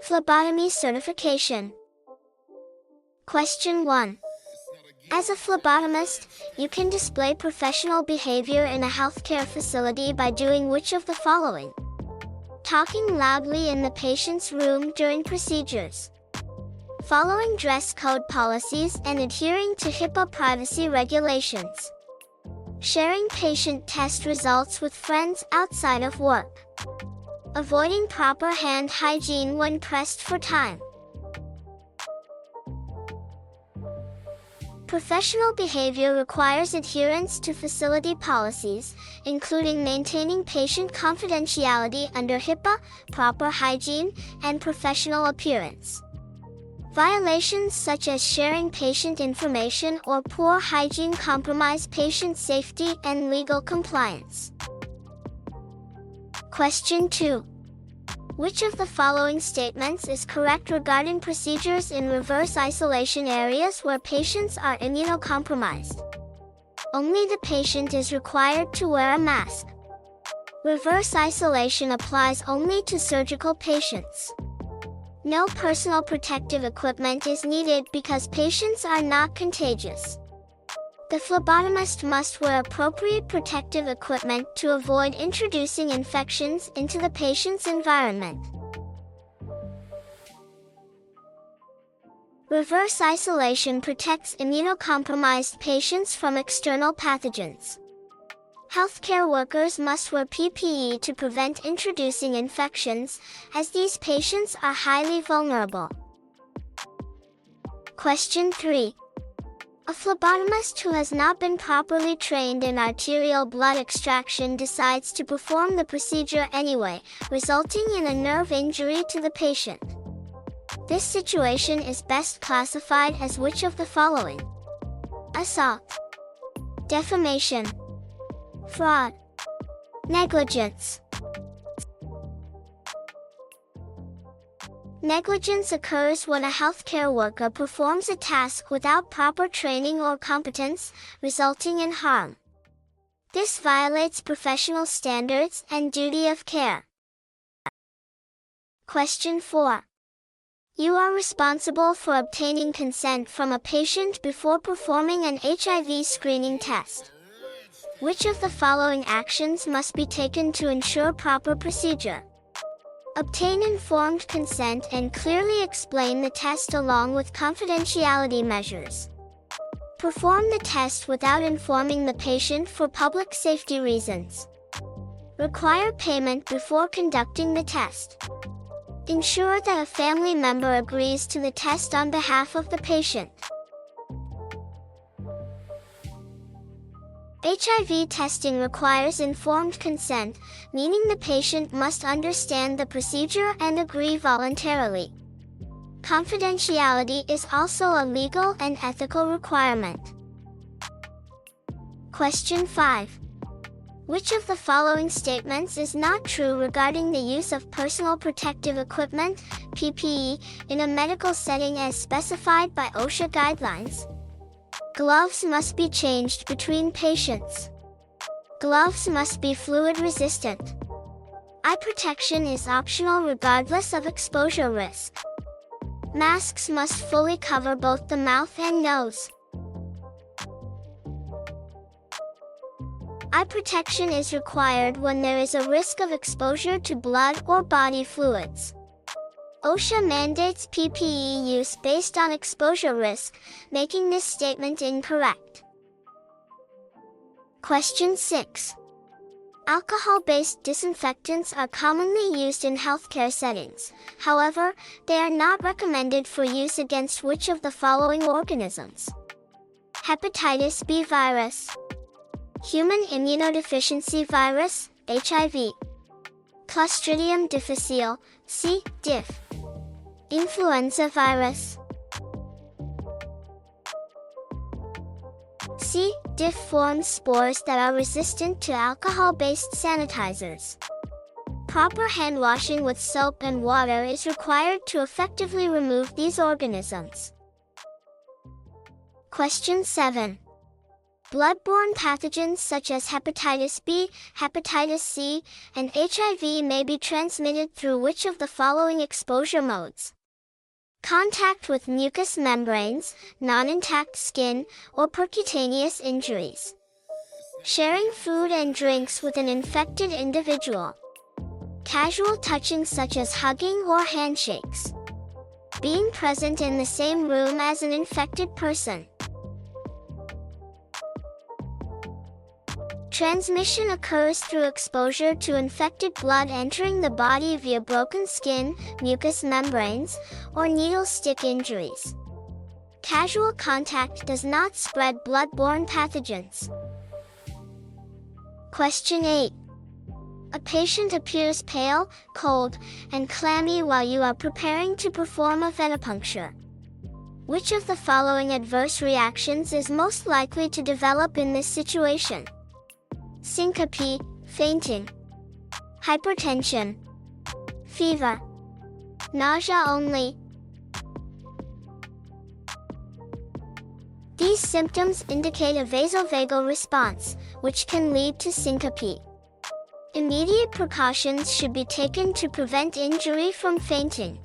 Phlebotomy certification. Question 1. As a phlebotomist, you can display professional behavior in a healthcare facility by doing which of the following? Talking loudly in the patient's room during procedures. Following dress code policies and adhering to HIPAA privacy regulations. Sharing patient test results with friends outside of work. Avoiding proper hand hygiene when pressed for time. Professional behavior requires adherence to facility policies, including maintaining patient confidentiality under HIPAA, proper hygiene, and professional appearance. Violations such as sharing patient information or poor hygiene compromise patient safety and legal compliance. Question 2. Which of the following statements is correct regarding procedures in reverse isolation areas where patients are immunocompromised? Only the patient is required to wear a mask. Reverse isolation applies only to surgical patients. No personal protective equipment is needed because patients are not contagious. The phlebotomist must wear appropriate protective equipment to avoid introducing infections into the patient's environment. Reverse isolation protects immunocompromised patients from external pathogens. Healthcare workers must wear PPE to prevent introducing infections, as these patients are highly vulnerable. Question 3. A phlebotomist who has not been properly trained in arterial blood extraction decides to perform the procedure anyway, resulting in a nerve injury to the patient. This situation is best classified as which of the following? Assault, defamation, fraud, negligence. Negligence occurs when a healthcare worker performs a task without proper training or competence, resulting in harm. This violates professional standards and duty of care. Question 4. You are responsible for obtaining consent from a patient before performing an HIV screening test. Which of the following actions must be taken to ensure proper procedure? Obtain informed consent and clearly explain the test along with confidentiality measures. Perform the test without informing the patient for public safety reasons. Require payment before conducting the test. Ensure that a family member agrees to the test on behalf of the patient. HIV testing requires informed consent, meaning the patient must understand the procedure and agree voluntarily. Confidentiality is also a legal and ethical requirement. Question 5. Which of the following statements is not true regarding the use of personal protective equipment, PPE, in a medical setting as specified by OSHA guidelines? Gloves must be changed between patients. Gloves must be fluid resistant. Eye protection is optional regardless of exposure risk. Masks must fully cover both the mouth and nose. Eye protection is required when there is a risk of exposure to blood or body fluids. OSHA mandates PPE use based on exposure risk, making this statement incorrect. Question 6. Alcohol-based disinfectants are commonly used in healthcare settings. However, they are not recommended for use against which of the following organisms? Hepatitis B virus, human immunodeficiency virus, HIV, Clostridium difficile, C. diff, influenza virus. C. diff forms spores that are resistant to alcohol-based sanitizers. Proper hand washing with soap and water is required to effectively remove these organisms. Question 7. Blood-borne pathogens such as hepatitis B, hepatitis C, and HIV may be transmitted through which of the following exposure modes? Contact with mucous membranes, non-intact skin, or percutaneous injuries. Sharing food and drinks with an infected individual. Casual touching such as hugging or handshakes. Being present in the same room as an infected person. Transmission occurs through exposure to infected blood entering the body via broken skin, mucous membranes, or needle stick injuries. Casual contact does not spread blood-borne pathogens. Question 8. A patient appears pale, cold, and clammy while you are preparing to perform a venipuncture. Which of the following adverse reactions is most likely to develop in this situation? Syncope, fainting, hypertension, fever, nausea only. These symptoms indicate a vasovagal response, which can lead to syncope. Immediate precautions should be taken to prevent injury from fainting.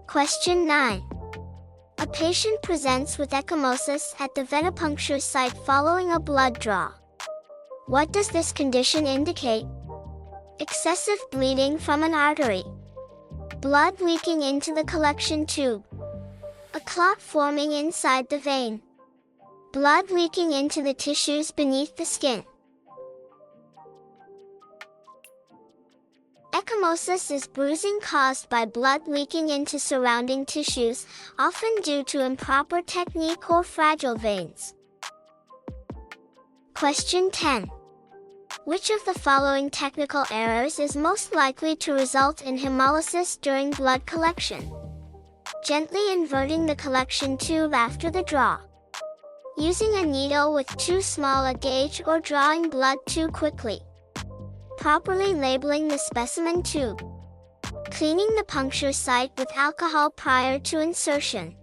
Question 9. A patient presents with ecchymosis at the venipuncture site following a blood draw. What does this condition indicate? Excessive bleeding from an artery. Blood leaking into the collection tube. A clot forming inside the vein. Blood leaking into the tissues beneath the skin. Ecchymosis is bruising caused by blood leaking into surrounding tissues, often due to improper technique or fragile veins. Question 10. Which of the following technical errors is most likely to result in hemolysis during blood collection? Gently inverting the collection tube after the draw. Using a needle with too small a gauge or drawing blood too quickly. Properly labeling the specimen tube. Cleaning the puncture site with alcohol prior to insertion.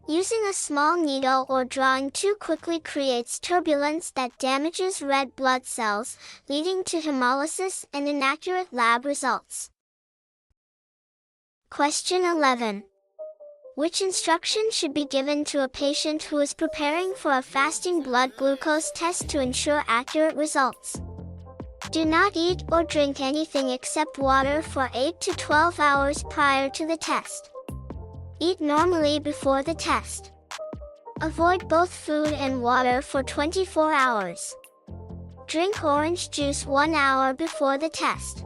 Using a small needle or drawing too quickly creates turbulence that damages red blood cells, leading to hemolysis and inaccurate lab results. Question 11. Which instruction should be given to a patient who is preparing for a fasting blood glucose test to ensure accurate results? Do not eat or drink anything except water for 8 to 12 hours prior to the test. Eat normally before the test. Avoid both food and water for 24 hours. Drink orange juice 1 hour before the test.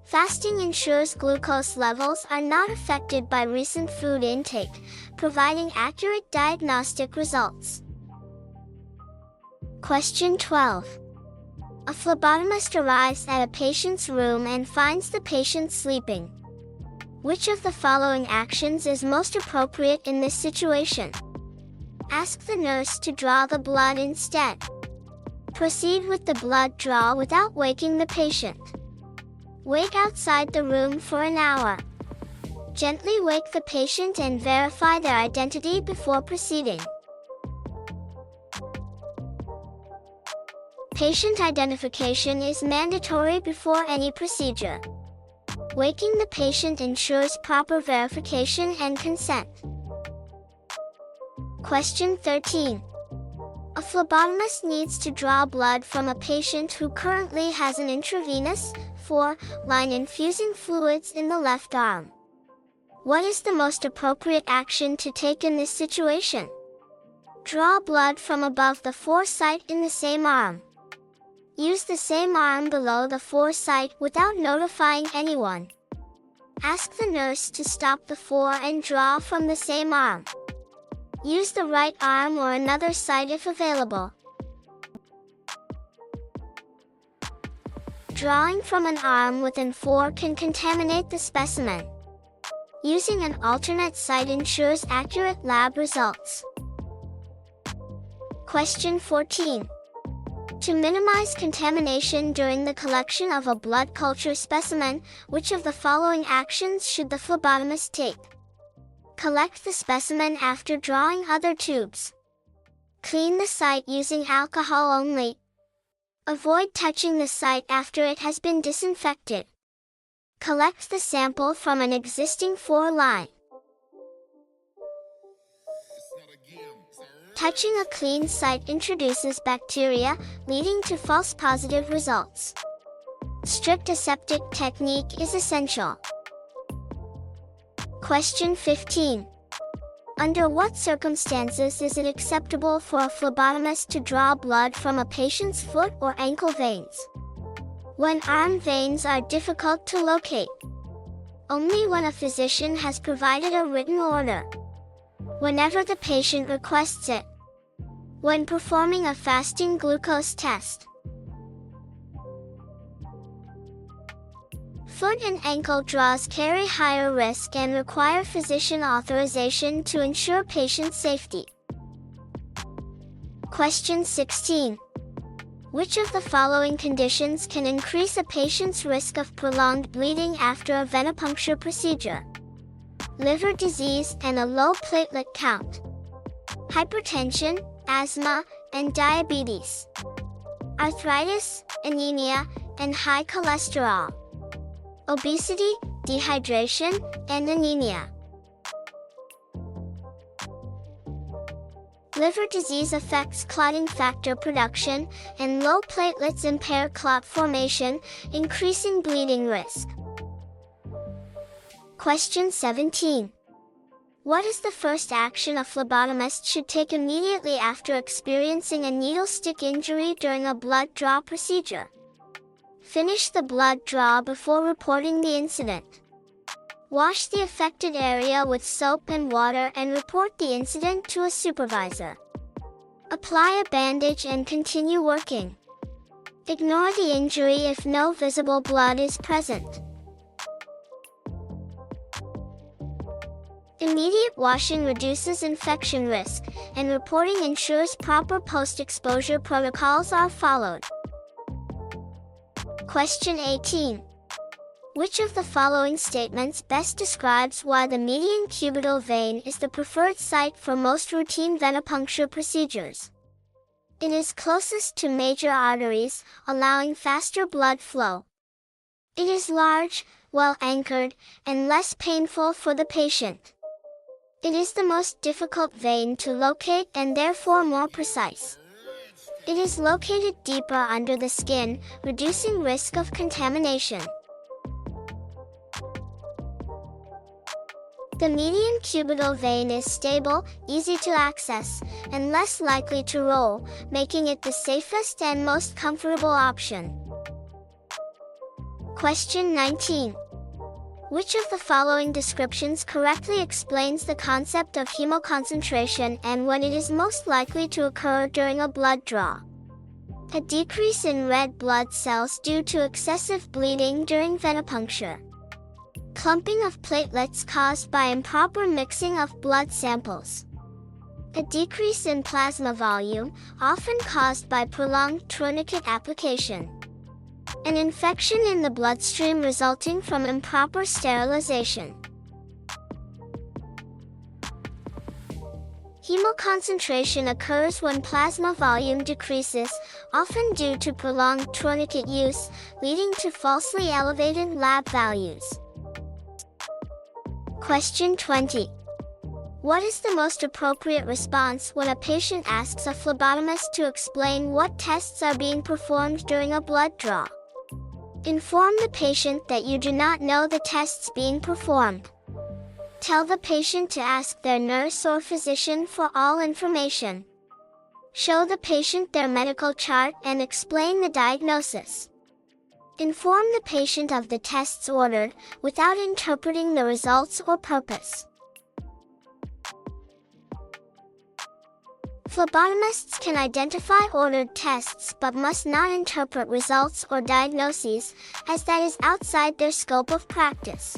Fasting ensures glucose levels are not affected by recent food intake, providing accurate diagnostic results. Question 12. A phlebotomist arrives at a patient's room and finds the patient sleeping. Which of the following actions is most appropriate in this situation? Ask the nurse to draw the blood instead. Proceed with the blood draw without waking the patient. Wait outside the room for an hour. Gently wake the patient and verify their identity before proceeding. Patient identification is mandatory before any procedure. Waking the patient ensures proper verification and consent. Question 13. A phlebotomist needs to draw blood from a patient who currently has an intravenous, 4-line infusing fluids in the left arm. What is the most appropriate action to take in this situation? Draw blood from above the 4 site in the same arm. Use the same arm below the 4 site without notifying anyone. Ask the nurse to stop the 4 and draw from the same arm. Use the right arm or another site if available. Drawing from an arm within 4 can contaminate the specimen. Using an alternate site ensures accurate lab results. Question 14. To minimize contamination during the collection of a blood culture specimen, which of the following actions should the phlebotomist take? Collect the specimen after drawing other tubes. Clean the site using alcohol only. Avoid touching the site after it has been disinfected. Collect the sample from an existing floor line. Touching a clean site introduces bacteria, leading to false positive results. Strict aseptic technique is essential. Question 15. Under what circumstances is it acceptable for a phlebotomist to draw blood from a patient's foot or ankle veins? When arm veins are difficult to locate. Only when a physician has provided a written order. Whenever the patient requests it. When performing a fasting glucose test. Foot and ankle draws carry higher risk and require physician authorization to ensure patient safety. Question 16. Which of the following conditions can increase a patient's risk of prolonged bleeding after a venipuncture procedure? Liver disease and a low platelet count. Hypertension, asthma, and diabetes. Arthritis, anemia, and high cholesterol. Obesity, dehydration, and anemia. Liver disease affects clotting factor production, and low platelets impair clot formation, increasing bleeding risk. Question 17. What is the first action a phlebotomist should take immediately after experiencing a needle stick injury during a blood draw procedure? Finish the blood draw before reporting the incident. Wash the affected area with soap and water and report the incident to a supervisor. Apply a bandage and continue working. Ignore the injury if no visible blood is present. Immediate washing reduces infection risk, and reporting ensures proper post-exposure protocols are followed. Question 18. Which of the following statements best describes why the median cubital vein is the preferred site for most routine venipuncture procedures? It is closest to major arteries, allowing faster blood flow. It is large, well anchored, and less painful for the patient. It is the most difficult vein to locate and therefore more precise. It is located deeper under the skin, reducing risk of contamination. The median cubital vein is stable, easy to access, and less likely to roll, making it the safest and most comfortable option. Question 19. Which of the following descriptions correctly explains the concept of hemoconcentration and when it is most likely to occur during a blood draw? A decrease in red blood cells due to excessive bleeding during venipuncture. Clumping of platelets caused by improper mixing of blood samples. A decrease in plasma volume, often caused by prolonged tourniquet application. An infection in the bloodstream resulting from improper sterilization. Hemoconcentration occurs when plasma volume decreases, often due to prolonged tourniquet use, leading to falsely elevated lab values. Question 20. What is the most appropriate response when a patient asks a phlebotomist to explain what tests are being performed during a blood draw? Inform the patient that you do not know the tests being performed. Tell the patient to ask their nurse or physician for all information. Show the patient their medical chart and explain the diagnosis. Inform the patient of the tests ordered, without interpreting the results or purpose. Phlebotomists can identify ordered tests but must not interpret results or diagnoses, as that is outside their scope of practice.